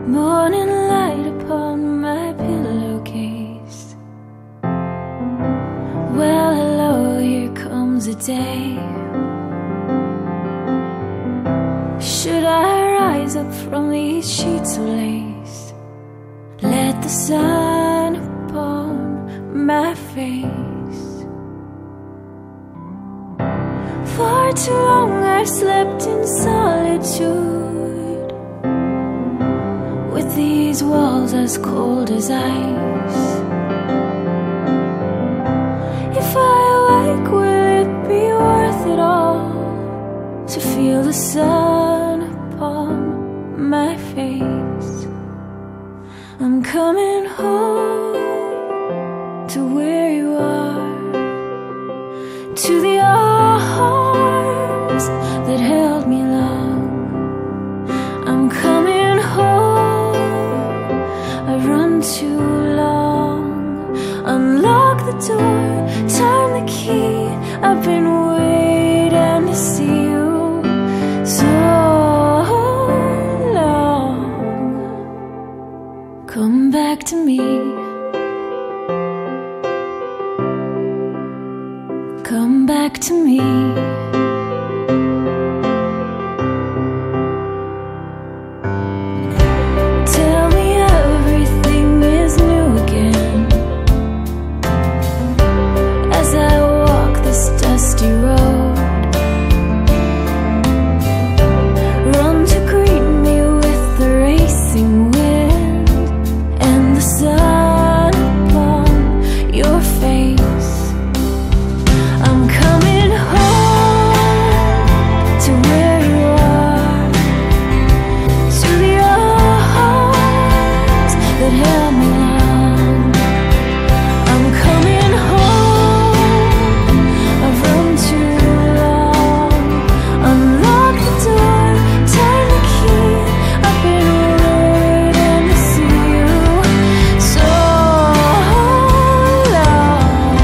Morning light upon my pillowcase. Well, hello, here comes a day. Should I rise up from these sheets of lace? Let the sun upon my face. For too long I've slept in solitude, with these walls as cold as ice. If I awake, will it be worth it all to feel the sun upon my face? I'm coming home to where you are, to the arms that held me long. I'm coming home, I've run too long. Unlock the door, turn the key. I've been waiting to see you so long. Come back to me. Come back to me. Tell me everything is new again, as I walk this dusty road. Run to greet me with the racing wind and the sun upon your face. I'm coming home to where you are, to the arms that held me long. I'm coming home, I've run too long. Unlock the door, turn the key. I've been waiting to see you so long.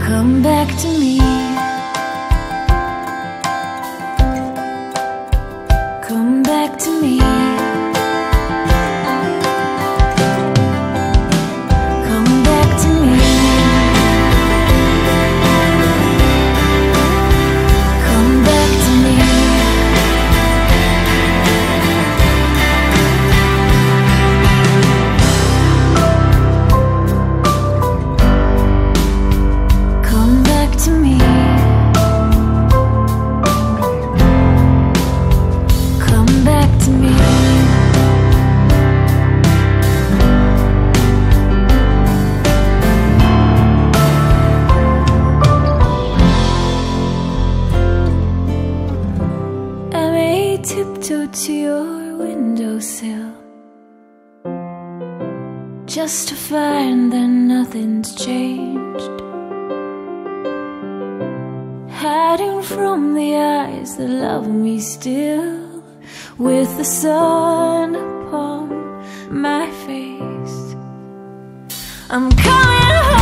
Come back to me. Come back to me. Come back to me. Come back to me. Come back to me. Come back to me. I may tiptoe to your windowsill, just to find that nothing's changed, hiding from the eyes that love me still, with the sun upon my face. I'm coming home.